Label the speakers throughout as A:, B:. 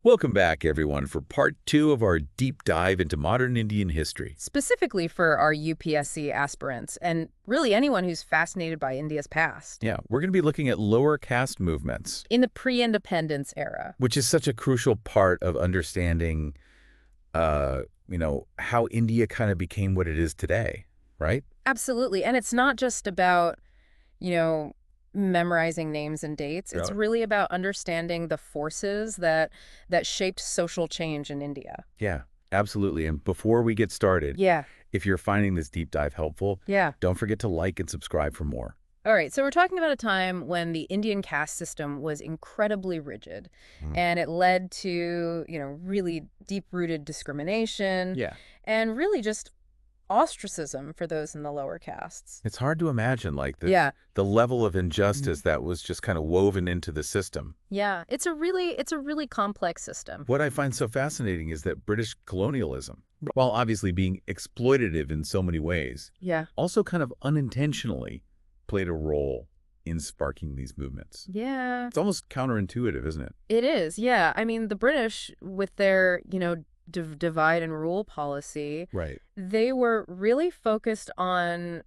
A: Welcome back, everyone, for part 2 of our deep dive into modern Indian history.
B: Specifically for our UPSC aspirants, and really anyone who's fascinated by India's past.
A: Yeah, we're going to be looking at lower caste movements,
B: In the pre-independence era.
A: which is such a crucial part of understanding, how India kind of became what it is today, right?
B: Absolutely. And it's not just about, you know, memorizing names and dates. It's
A: Yeah.
B: really about understanding the forces that shaped social change in India.
A: Yeah, absolutely. And before we get started,
B: Yeah.
A: if you're finding this deep dive helpful,
B: Yeah.
A: don't forget to like and subscribe for more.
B: All right, so we're talking about a time when the Indian caste system was incredibly rigid, and it led to, really deep-rooted discrimination
A: Yeah.
B: and really just ostracism for those in the lower castes.
A: It's hard to imagine,
B: Yeah.
A: the level of injustice that was just kind of woven into the system.
B: Yeah, it's a really complex system.
A: What I find so fascinating is that British colonialism, while obviously being exploitative in so many ways,
B: Yeah.
A: also kind of unintentionally played a role in sparking these movements.
B: Yeah.
A: It's almost counterintuitive, isn't it?
B: It is. Yeah. I mean, the British with their, divide and rule policy,
A: Right.
B: they were really focused on,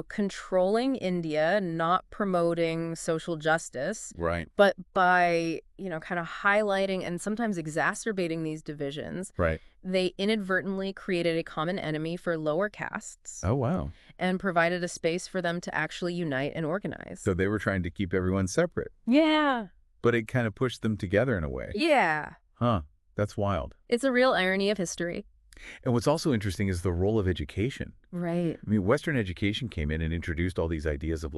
B: controlling India, not promoting social justice,
A: Right.
B: but by, kind of highlighting and sometimes exacerbating these divisions,
A: Right.
B: they inadvertently created a common enemy for lower castes
A: Oh, wow.
B: and provided a space for them to actually unite and organize.
A: So they were trying to keep everyone separate,
B: Yeah.
A: but it kind of pushed them together in a way.
B: Yeah.
A: Huh. That's wild.
B: It's a real irony of history.
A: And what's also interesting is the role of education.
B: Right.
A: I mean, Western education came in and introduced all these ideas of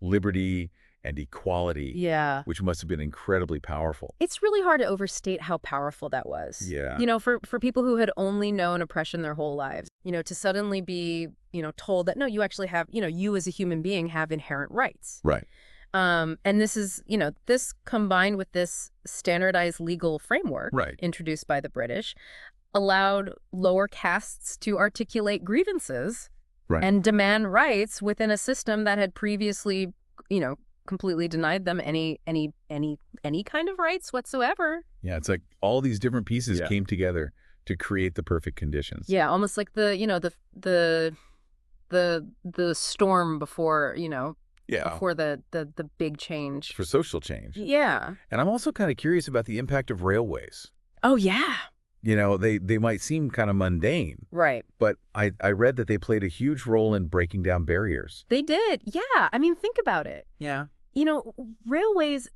A: liberty and equality,
B: Yeah.
A: which must have been incredibly powerful.
B: It's really hard to overstate how powerful that was.
A: Yeah.
B: For people who had only known oppression their whole lives, to suddenly be, told that, no, you actually have, you as a human being have inherent rights.
A: Right.
B: And this is, this combined with this standardized legal framework
A: Right.
B: introduced by the British allowed lower castes to articulate grievances
A: Right.
B: and demand rights within a system that had previously, completely denied them any kind of rights whatsoever.
A: Yeah, it's like all these different pieces
C: Yeah.
A: came together to create the perfect conditions.
B: Yeah, almost like the storm before,
A: Yeah.
B: before the big change.
A: For social change.
B: Yeah.
A: And I'm also kind of curious about the impact of railways.
B: Oh, yeah.
A: They might seem kind of mundane,
B: Right.
A: but I read that they played a huge role in breaking down barriers.
B: They did. Yeah. I mean, think about it.
A: Yeah.
B: Railways,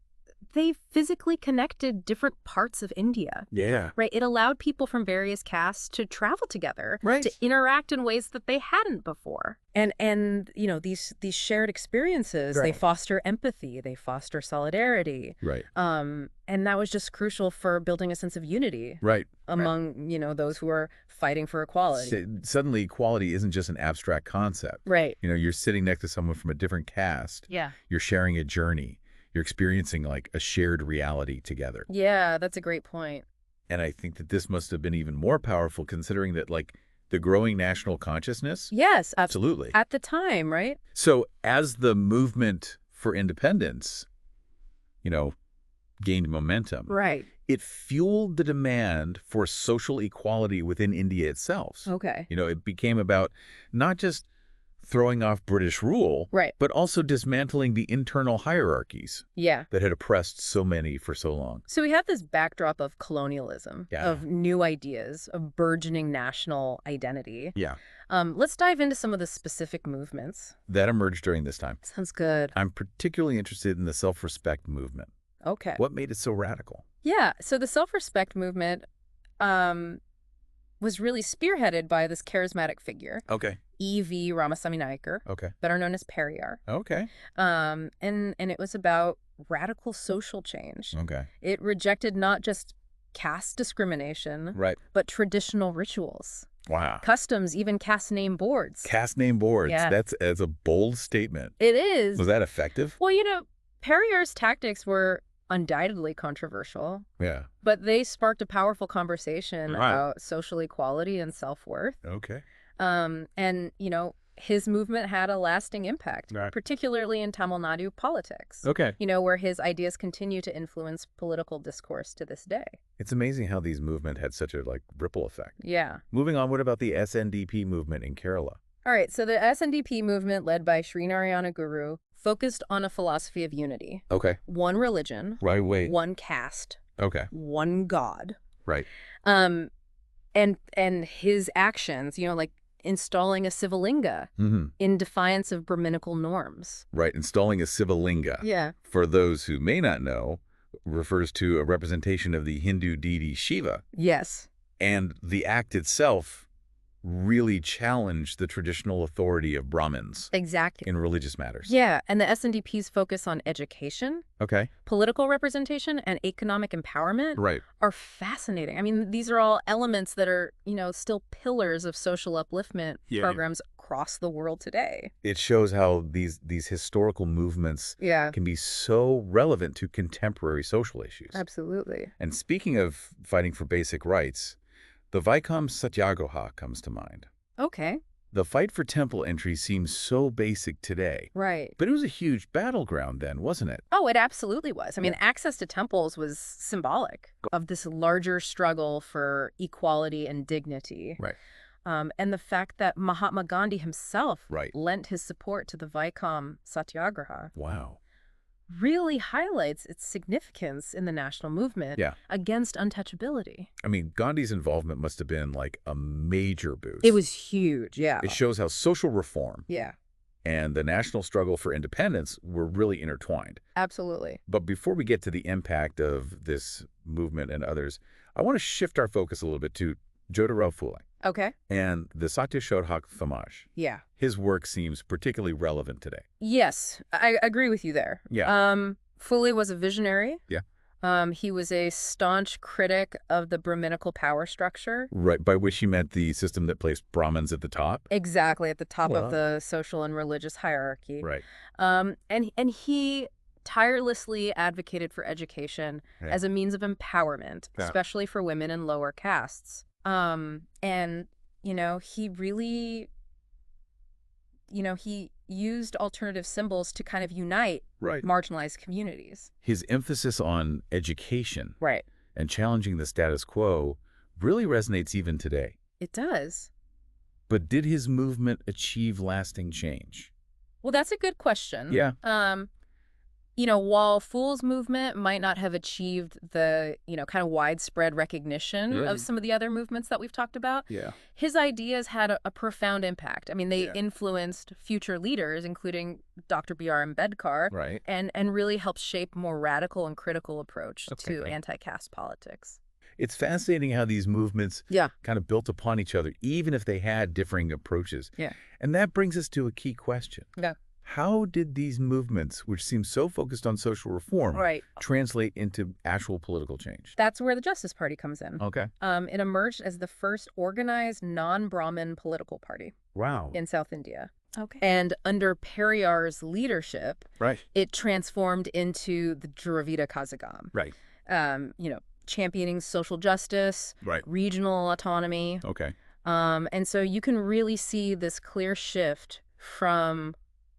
B: they physically connected different parts of India.
A: Yeah.
B: Right. It allowed people from various castes to travel together,
A: Right.
B: to interact in ways that they hadn't before. And these shared experiences, they
A: Right.
B: foster empathy, they foster solidarity.
A: Right.
B: And that was just crucial for building a sense of unity
A: Right.
B: among, those who are fighting for equality.
A: Suddenly, equality isn't just an abstract concept.
B: Right.
A: You're sitting next to someone from a different caste.
B: Yeah.
A: You're sharing a journey. You're experiencing a shared reality together.
B: Yeah, that's a great point.
A: And I think that this must have been even more powerful considering that the growing national consciousness.
B: Yes,
A: Absolutely.
B: at the time, right?
A: So as the movement for independence, gained momentum,
B: Right.
A: it fueled the demand for social equality within India itself.
B: Okay.
A: It became about not just throwing off British rule,
B: Right.
A: but also dismantling the internal hierarchies
B: Yeah.
A: that had oppressed so many for so long.
B: So we have this backdrop of colonialism,
A: Yeah.
B: of new ideas, of burgeoning national identity.
A: Yeah.
B: Let's dive into some of the specific movements.
A: That emerged during this time.
B: Sounds good.
A: I'm particularly interested in the self-respect movement.
B: Okay.
A: What made it so radical?
B: Yeah. So the self-respect movement was really spearheaded by this charismatic figure,
A: Okay.
B: E.V. Ramasamy Naikar,
A: Okay.
B: better known as Periyar.
A: Okay.
B: And it was about radical social change.
A: Okay.
B: It rejected not just caste discrimination,
A: Right.
B: but traditional rituals,
A: Wow.
B: customs, even caste name boards.
A: Caste name boards.
B: Yeah.
A: That's a bold statement.
B: It is.
A: Was that effective?
B: Well, Periyar's tactics were undoubtedly controversial,
A: Yeah.
B: but they sparked a powerful conversation
A: Right.
B: about social equality and self-worth.
A: Okay.
B: And, his movement had a lasting impact,
A: Right.
B: particularly in Tamil Nadu politics.
A: Okay.
B: Where his ideas continue to influence political discourse to this day.
A: It's amazing how these movements had such a ripple effect.
B: Yeah.
A: Moving on, what about the SNDP movement in Kerala?
B: All right, so the SNDP movement led by Sree Narayana Guru focused on a philosophy of unity.
A: Okay.
B: One religion,
A: Right, wait.
B: one caste,
A: Okay.
B: one God.
A: Right.
B: And his actions, like installing a civilinga in defiance of Brahminical norms.
A: Right. Installing a civilinga,
B: Yeah.
A: for those who may not know, refers to a representation of the Hindu deity Shiva.
B: Yes.
A: And the act itself really challenged the traditional authority of Brahmins
B: Exactly.
A: in religious matters.
B: Yeah, and the SNDP's focus on education,
A: Okay.
B: political representation, and economic empowerment
A: Right.
B: are fascinating. I mean, these are all elements that are, still pillars of social upliftment programs across the world today.
A: It shows how these historical movements
B: Yeah,
A: can be so relevant to contemporary social issues.
B: absolutely.
A: And speaking of fighting for basic rights, the Vaikom Satyagraha comes to mind.
B: Okay.
A: The fight for temple entry seems so basic today,
B: Right.
A: but it was a huge battleground then, wasn't it?
B: Oh, it absolutely was. I mean,
A: Yeah.
B: access to temples was symbolic of this larger struggle for equality and dignity.
A: Right.
B: And the fact that Mahatma Gandhi himself
A: Right.
B: lent his support to the Vaikom Satyagraha
A: Wow.
B: really highlights its significance in the national movement
A: Yeah.
B: against untouchability.
A: I mean, Gandhi's involvement must have been a major boost.
B: It was huge, yeah.
A: It shows how social reform
B: Yeah,
A: and the national struggle for independence were really intertwined.
B: absolutely.
A: But before we get to the impact of this movement and others, I want to shift our focus a little bit to Jyotirao Phule
B: Okay.
A: and the Satyashodhak Samaj.
B: Yeah.
A: His work seems particularly relevant today.
B: Yes, I agree with you there.
A: Yeah.
B: Phule was a visionary.
A: Yeah.
B: He was a staunch critic of the Brahminical power structure.
A: Right, by which he meant the system that placed Brahmins at the top.
B: Exactly, at the top
A: Wow.
B: of the social and religious hierarchy.
A: Right.
B: And he tirelessly advocated for education
A: Yeah.
B: as a means of empowerment,
A: Yeah.
B: especially for women in lower castes. And, he really, he used alternative symbols to kind of unite
A: Right.
B: marginalized communities.
A: His emphasis on education
B: Right.
A: and challenging the status quo really resonates even today.
B: It does.
A: But did his movement achieve lasting change?
B: Well, that's a good question.
A: Yeah.
B: While Phule's movement might not have achieved the, kind of widespread recognition
A: Yeah.
B: of some of the other movements that we've talked about,
A: Yeah.
B: his ideas had a profound impact. I mean, they
A: Yeah.
B: influenced future leaders, including Dr. B.R. Ambedkar,
A: Right.
B: and really helped shape more radical and critical approach to
A: Okay.
B: anti-caste politics.
A: It's fascinating how these movements
B: Yeah.
A: kind of built upon each other, even if they had differing approaches.
B: Yeah.
A: And that brings us to a key question.
B: Yeah.
A: How did these movements, which seem so focused on social reform,
B: Right.
A: translate into actual political change?
B: That's where the Justice Party comes in.
A: Okay.
B: It emerged as the first organized non-Brahmin political party
A: Wow.
B: in South India.
C: Okay.
B: And under Periyar's leadership,
A: Right.
B: it transformed into the Dravida Kazhagam,
A: Right.
B: championing social justice,
A: Right.
B: regional autonomy.
A: Okay.
B: And so you can really see this clear shift from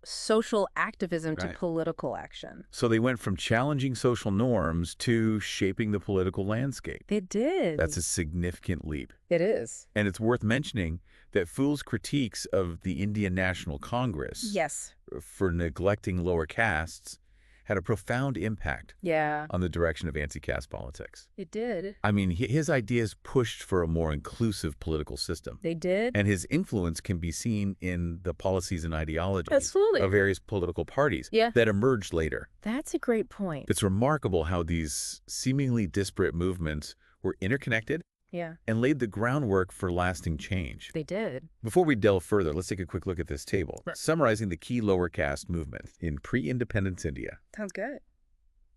B: social activism to
A: Right.
B: political action.
A: So they went from challenging social norms to shaping the political landscape.
B: They did.
A: That's a significant leap.
B: It is.
A: And it's worth mentioning that Phule's critiques of the Indian National Congress
B: Yes.
A: for neglecting lower castes had a profound impact
B: Yeah,
A: on the direction of anti-caste politics.
B: it did.
A: I mean, his ideas pushed for a more inclusive political system.
B: They did.
A: And his influence can be seen in the policies and ideologies
B: Absolutely.
A: of various political parties
B: Yeah.
A: that emerged later.
B: That's a great point.
A: It's remarkable how these seemingly disparate movements were interconnected
B: Yeah,
A: and laid the groundwork for lasting change.
B: they did.
A: Before we delve further, let's take a quick look at this table, summarizing the key lower caste movement in pre-independence India.
B: Sounds good.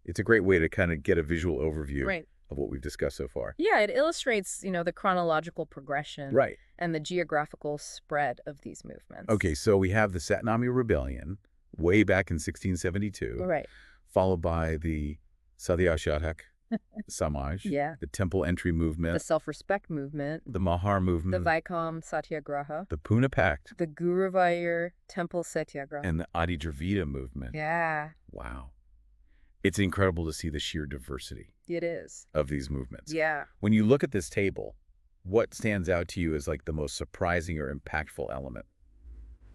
A: It's a great way to kind of get a visual overview
B: Right.
A: of what we've discussed so far.
B: Yeah, it illustrates, the chronological progression
A: Right.
B: and the geographical spread of these movements.
A: Okay, so we have the Satnami Rebellion way back in 1672,
B: Right.
A: followed by the Satyashodhak Samaj,
B: Yeah.
A: the temple entry
B: The
A: movement,
B: self-respect movement,
A: the Mahar
B: the
A: movement,
B: Vaikom Satyagraha,
A: the Pune Pact,
B: the Guruvayur Temple Satyagraha.
A: and the Adi Dravida movement.
B: Yeah,
A: Wow. It's incredible to see the sheer diversity
B: it is.
A: of these movements.
B: Yeah.
A: When you look at this table, what stands out to you as like the most surprising or impactful element?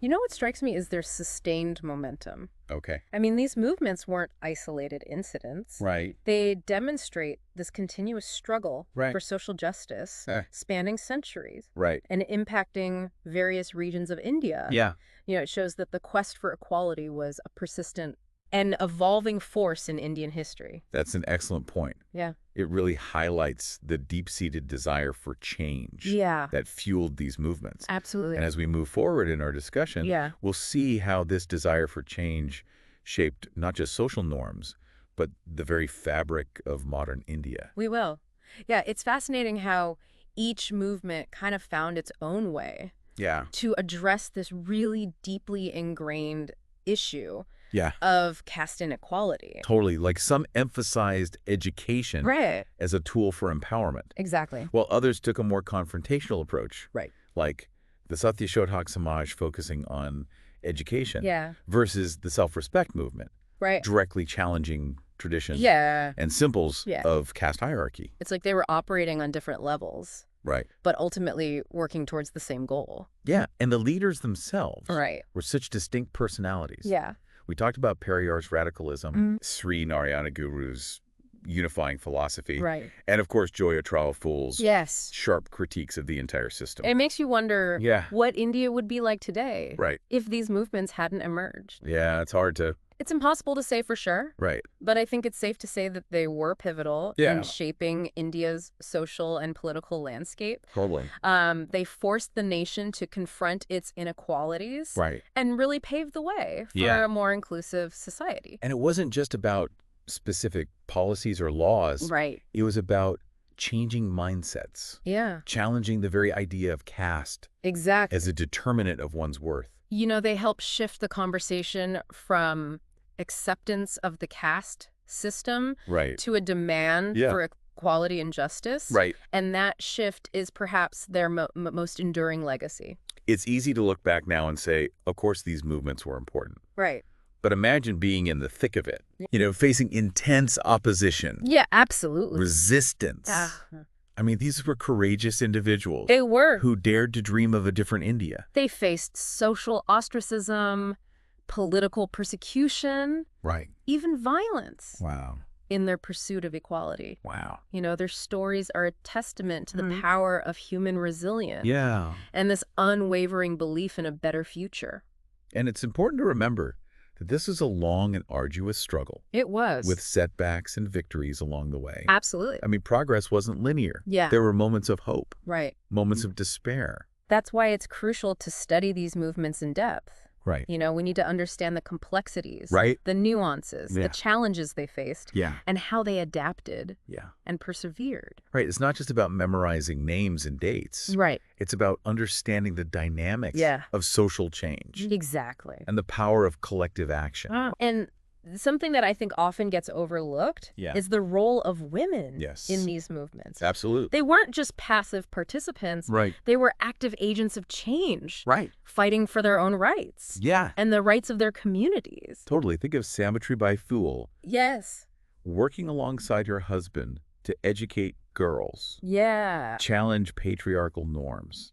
B: You know what strikes me is their sustained momentum.
A: Okay.
B: I mean, these movements weren't isolated incidents.
A: Right.
B: They demonstrate this continuous struggle
A: Right.
B: for social justice,
A: Eh.
B: spanning centuries
A: Right.
B: and impacting various regions of India.
A: Yeah.
B: You know, it shows that the quest for equality was a persistent and evolving force in Indian history.
A: That's an excellent point.
B: Yeah.
A: It really highlights the deep-seated desire for change
B: Yeah.
A: that fueled these movements.
B: Absolutely.
A: And as we move forward in our discussion,
B: Yeah.
A: we'll see how this desire for change shaped not just social norms, but the very fabric of modern India.
B: We will. Yeah, it's fascinating how each movement kind of found its own way
A: Yeah.
B: to address this really deeply ingrained issue
A: Yeah.
B: of caste inequality.
A: Totally. Like some emphasized education
B: Right.
A: as a tool for empowerment,
B: Exactly.
A: while others took a more confrontational approach.
B: Right.
A: Like the Satyashodhak Samaj focusing on education
B: Yeah.
A: versus the self-respect movement,
B: Right.
A: directly challenging traditions
B: Yeah.
A: and symbols
B: Yeah.
A: of caste hierarchy.
B: It's like they were operating on different levels,
A: Right.
B: but ultimately working towards the same goal.
A: Yeah. And the leaders themselves
B: Right.
A: were such distinct personalities.
B: Yeah.
A: We talked about Periyar's radicalism,
B: Mhm.
A: Sree Narayana Guru's unifying philosophy,
B: Right.
A: and of course Jyotirao Phule's
B: Yes.
A: sharp critiques of the entire system.
B: It makes you wonder
A: Yeah.
B: what India would be like today
A: Right.
B: if these movements hadn't emerged.
A: Yeah, it's hard to...
B: It's impossible to say for sure,
A: Right.
B: but I think it's safe to say that they were pivotal
A: Yeah.
B: in shaping India's social and political landscape.
A: Totally.
B: They forced the nation to confront its inequalities
A: Right.
B: and really paved the way for
A: Yeah.
B: a more inclusive society.
A: And it wasn't just about specific policies or laws.
B: Right.
A: It was about changing mindsets,
B: Yeah,
A: challenging the very idea of caste
B: exactly.
A: as a determinant of one's worth.
B: You know, they help shift the conversation from acceptance of the caste system
A: Right.
B: to a demand
A: Yeah.
B: for equality and justice.
A: Right.
B: And that shift is perhaps their most enduring legacy.
A: It's easy to look back now and say, of course, these movements were important.
B: Right.
A: But imagine being in the thick of it, facing intense opposition,
B: Yeah, absolutely.
A: resistance.
B: Ah,
A: I mean, these were courageous individuals
B: they were.
A: who dared to dream of a different India.
B: They faced social ostracism, political persecution,
A: Right.
B: even violence
A: Wow.
B: in their pursuit of equality.
A: Wow.
B: You know, their stories are a testament to the
A: Mhm.
B: power of human resilience
A: Yeah.
B: and this unwavering belief in a better future.
A: And it's important to remember that this is a long and arduous struggle
B: It was.
A: with setbacks and victories along the way.
B: Absolutely.
A: I mean, progress wasn't linear.
B: Yeah.
A: There were moments of hope,
B: Right.
A: moments of despair.
B: That's why it's crucial to study these movements in depth.
A: Right.
B: You know, we need to understand the complexities,
A: Right.
B: the nuances,
A: Yeah.
B: the challenges they faced,
A: Yeah.
B: and how they adapted
A: Yeah.
B: and persevered.
A: Right. It's not just about memorizing names and dates.
B: Right.
A: It's about understanding the dynamics
B: Yeah.
A: of social change
B: Exactly.
A: and the power of collective action.
B: And something that I think often gets overlooked
A: Yeah.
B: is the role of women
A: Yes.
B: in these movements.
A: Absolutely.
B: They weren't just passive participants.
A: Right.
B: They were active agents of change,
A: Right.
B: fighting for their own rights
A: Yeah.
B: and the rights of their communities.
A: Totally. Think of Savitribai Phule
B: Yes.
A: working alongside her husband to educate girls,
B: Yeah.
A: challenge patriarchal norms.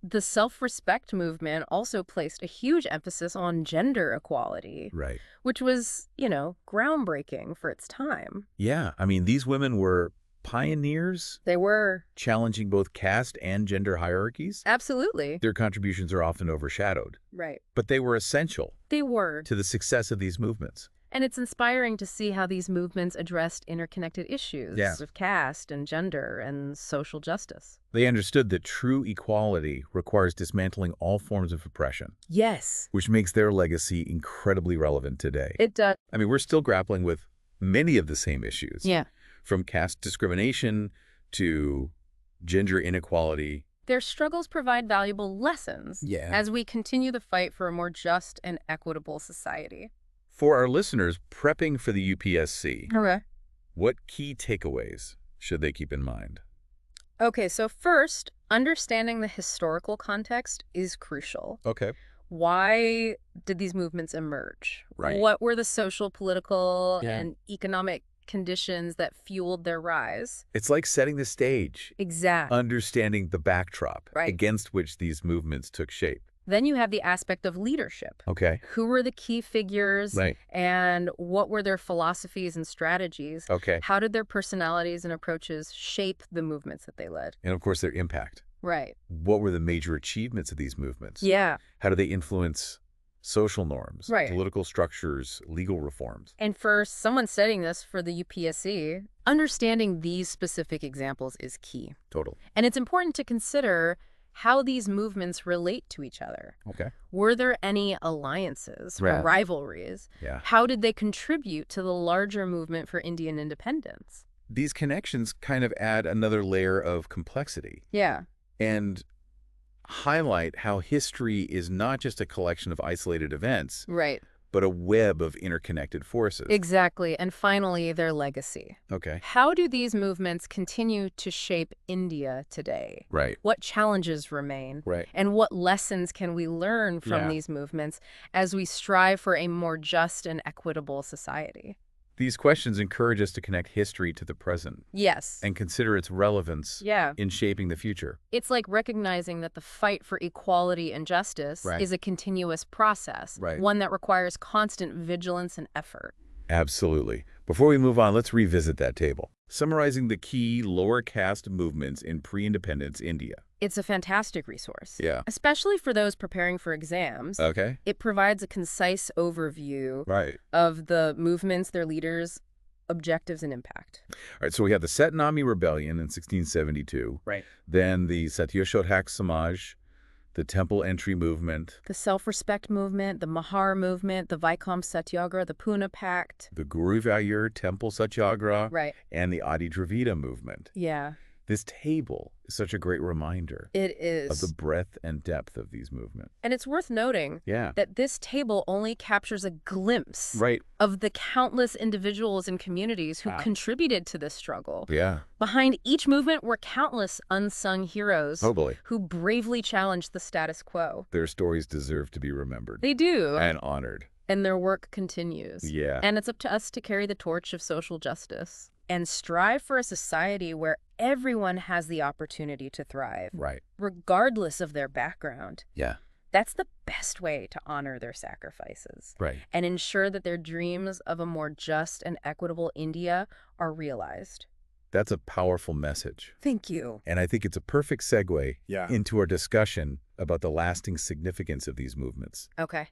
B: The self-respect movement also placed a huge emphasis on gender equality,
A: Right.
B: which was, you know, groundbreaking for its time.
A: Yeah. I mean, these women were pioneers
B: They were.
A: challenging both caste and gender hierarchies.
B: Absolutely.
A: Their contributions are often overshadowed,
B: Right.
A: but they were essential
B: They were.
A: to the success of these movements.
B: And it's inspiring to see how these movements addressed interconnected issues
A: Yeah.
B: of caste and gender and social justice.
A: They understood that true equality requires dismantling all forms of oppression,
B: Yes.
A: which makes their legacy incredibly relevant today.
B: It does.
A: I mean, we're still grappling with many of the same issues,
B: Yeah.
A: from caste discrimination to gender inequality.
B: Their struggles provide valuable lessons
A: Yeah.
B: as we continue the fight for a more just and equitable society.
A: For our listeners prepping for the UPSC,
B: Okay.
A: What key takeaways should they keep in mind?
B: Okay, so first, understanding the historical context is crucial.
A: Okay.
B: Why did these movements emerge?
A: Right.
B: What were the social, political,
A: Yeah.
B: and economic conditions that fueled their rise?
A: It's like setting the stage,
B: Exact.
A: understanding the backdrop
B: Right.
A: against which these movements took shape.
B: Then you have the aspect of leadership.
A: Okay.
B: Who were the key figures
A: Right.
B: and what were their philosophies and strategies?
A: Okay.
B: How did their personalities and approaches shape the movements that they led?
A: And of course, their impact.
B: Right.
A: What were the major achievements of these movements?
B: Yeah.
A: How do they influence social norms,
B: Right.
A: political structures, legal reforms?
B: And for someone studying this for the UPSC, understanding these specific examples is key.
A: Total.
B: And it's important to consider how these movements relate to each other.
A: Okay.
B: Were there any alliances
A: Right.
B: or rivalries?
A: Yeah.
B: How did they contribute to the larger movement for Indian independence?
A: These connections kind of add another layer of complexity
B: Yeah.
A: and highlight how history is not just a collection of isolated events,
B: Right.
A: but a web of interconnected forces.
B: Exactly. And finally, their legacy.
A: Okay.
B: How do these movements continue to shape India today?
A: Right.
B: What challenges remain?
A: Right.
B: And what lessons can we learn from
A: Yeah.
B: these movements as we strive for a more just and equitable society?
A: These questions encourage us to connect history to the present
B: Yes.
A: and consider its relevance
B: Yeah.
A: in shaping the future.
B: It's like recognizing that the fight for equality and justice
A: Right.
B: is a continuous process,
A: Right.
B: one that requires constant vigilance and effort.
A: Absolutely. Before we move on, let's revisit that table. Summarizing the key lower caste movements in pre-independence India.
B: It's a fantastic resource,
A: Yeah.
B: especially for those preparing for exams.
A: Okay.
B: It provides a concise overview
A: Right.
B: of the movements, their leaders, objectives, and impact.
A: All right, so we have the Satnami Rebellion in 1672.
B: Right.
A: Then the Satyashodhak Samaj, the Temple Entry Movement,
B: The self-respect movement, the Mahar movement, the Vaikom Satyagraha, the Pune Pact.
A: the Guruvayur Temple Satyagraha,
B: Right.
A: and the Adi Dravida Movement.
B: Yeah,
A: This table is such a great reminder
B: it
A: of
B: is.
A: the breadth and depth of these movements.
B: And it's worth noting
A: Yeah.
B: that this table only captures a glimpse
A: Right.
B: of the countless individuals and communities who
A: Wow.
B: contributed to this struggle.
A: Yeah.
B: Behind each movement were countless unsung heroes
A: Totally.
B: who bravely challenged the status quo.
A: Their stories deserve to be remembered
B: They do,
A: and honored.
B: and their work continues.
A: Yeah.
B: And it's up to us to carry the torch of social justice and strive for a society where everyone has the opportunity to thrive,
A: Right.
B: regardless of their background.
A: Yeah.
B: That's the best way to honor their sacrifices
A: Right.
B: and ensure that their dreams of a more just and equitable India are realized.
A: That's a powerful message.
B: Thank you.
A: And I think it's a perfect segue
C: Yeah.
A: into our discussion about the lasting significance of these movements.
B: Okay.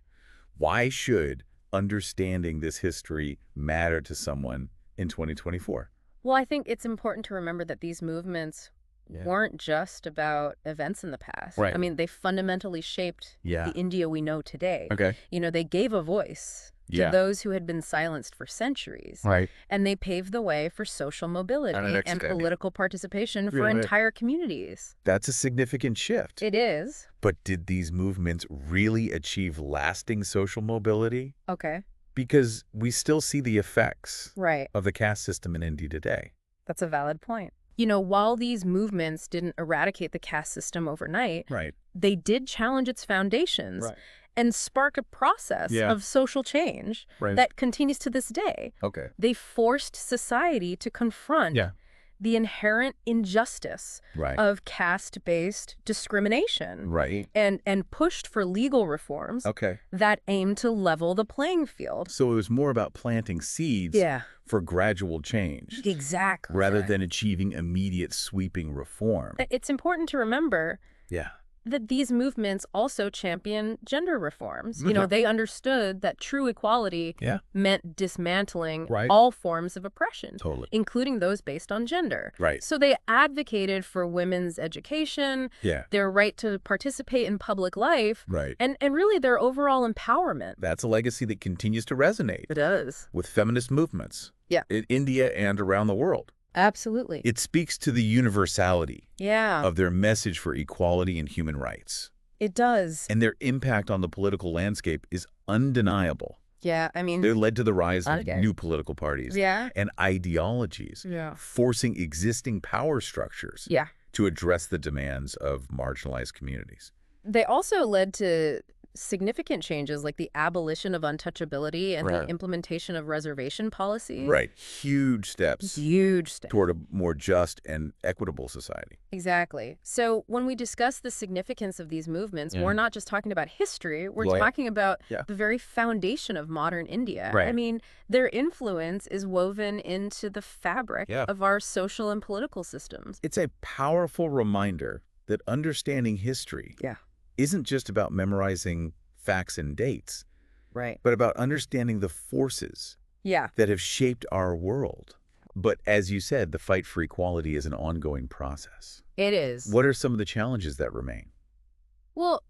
A: Why should understanding this history matter to someone in 2024?
B: Well, I think it's important to remember that these movements
A: Yeah.
B: weren't just about events in the past.
A: Right.
B: I mean, they fundamentally shaped
A: Yeah.
B: the India we know today.
A: Okay.
B: You know, they gave a voice to
A: Yeah.
B: those who had been silenced for centuries.
A: Right.
B: And they paved the way for social mobility
A: And an
B: and
A: extended-
B: political participation for
A: Right.
B: entire communities.
A: That's a significant shift.
B: It is.
A: But did these movements really achieve lasting social mobility?
B: Okay.
A: Because we still see the effects
B: Right.
A: of the caste system in India today.
B: That's a valid point. You know, while these movements didn't eradicate the caste system overnight,
A: Right.
B: they did challenge its foundations
A: Right.
B: and spark a process
A: Yeah.
B: of social change
A: Right.
B: that continues to this day.
A: Okay.
B: They forced society to confront
A: Yeah.
B: the inherent injustice
A: Right.
B: of caste-based discrimination
A: Right.
B: and pushed for legal reforms
A: Okay.
B: that aimed to level the playing field.
A: So it was more about planting seeds
B: Yeah,
A: for gradual change
B: exactly.
A: rather than achieving immediate sweeping reform.
B: It's important to remember
A: Yeah.
B: that these movements also champion gender reforms. You
A: Mhm.
B: know, they understood that true equality
A: Yeah.
B: meant dismantling
A: Right.
B: all forms of oppression,
A: Totally.
B: including those based on gender.
A: Right.
B: So they advocated for women's education,
A: Yeah.
B: their right to participate in public life,
A: Right.
B: and really their overall empowerment.
A: That's a legacy that continues to resonate
B: It does.
A: with feminist movements.
B: Yeah.
A: In India and around the world.
B: Absolutely.
A: It speaks to the universality
B: Yeah,
A: of their message for equality and human rights.
B: it does.
A: And their impact on the political landscape is undeniable.
B: Yeah, I mean,
A: They led to the rise of
B: okay.
A: new political parties
B: Yeah.
A: and ideologies,
B: Yeah.
A: forcing existing power structures
B: Yeah.
A: to address the demands of marginalized communities.
B: They also led to significant changes like the abolition of untouchability and the
A: Right.
B: implementation of reservation policies.
A: Right. Huge steps
B: Huge step.
A: toward a more just and equitable society.
B: Exactly. So when we discuss the significance of these movements, we're not just talking about history, we're
A: Well, yeah.
B: talking about
A: Yeah.
B: the very foundation of modern India. I
A: Right.
B: mean, their influence is woven into the fabric
A: Yeah.
B: of our social and political systems.
A: It's a powerful reminder that understanding history
B: Yeah.
A: isn't just about memorizing facts and dates,
B: Right.
A: but about understanding the forces
B: Yeah.
A: that have shaped our world. But as you said, the fight for equality is an ongoing process.
B: It is.
A: What are some of the challenges that remain?
B: Well,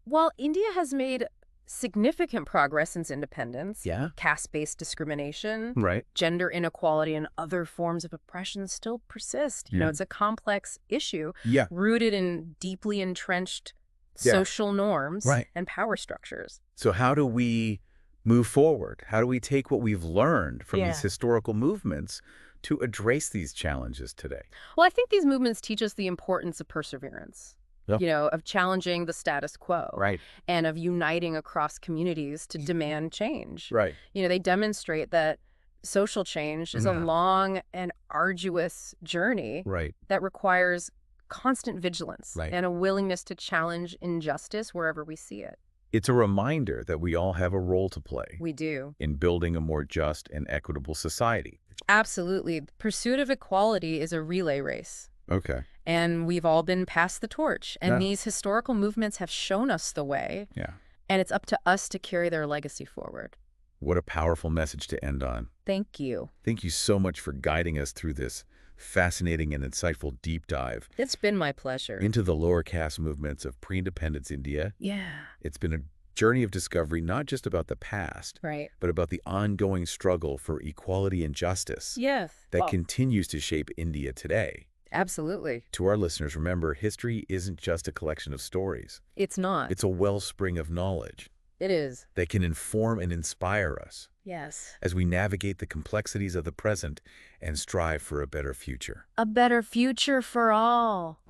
B: while India has made significant progress since independence,
A: Yeah.
B: caste-based discrimination,
A: Right.
B: gender inequality, and other forms of oppression still persist.
A: Yeah.
B: It's a complex issue
A: Yeah.
B: rooted in deeply entrenched
A: Yeah.
B: social norms
A: Right.
B: and power structures.
A: So how do we move forward? How do we take what we've learned from these
B: Yeah.
A: historical movements to address these challenges today?
B: Well, I think these movements teach us the importance of perseverance.
A: Yeah.
B: Of challenging the status quo.
A: Right.
B: And of uniting across communities to demand change.
A: Right.
B: They demonstrate that social change is a
A: Yeah.
B: long and arduous journey
A: Right.
B: that requires constant vigilance
A: Right.
B: and a willingness to challenge injustice wherever we see it.
A: It's a reminder that we all have a role to play
B: We do.
A: in building a more just and equitable society.
B: Absolutely. The pursuit of equality is a relay race.
A: Okay.
B: And we've all been passed the torch. And
A: Yeah.
B: these historical movements have shown us the way.
A: Yeah.
B: And it's up to us to carry their legacy forward.
A: What a powerful message to end on.
B: Thank you.
A: Thank you so much for guiding us through this fascinating and insightful deep dive
B: It's been my pleasure.
A: into the lower caste movements of pre-independence India.
B: Yeah.
A: It's been a journey of discovery not just about the past,
B: Right.
A: but about the ongoing struggle for equality and justice
B: Yes.
A: that continues to shape India today.
B: Absolutely.
A: To our listeners, remember, history isn't just a collection of stories.
B: It's not.
A: It's a wellspring of knowledge
B: It is.
A: that can inform and inspire us
B: Yes.
A: as we navigate the complexities of the present and strive for a better future.
B: A better future for all.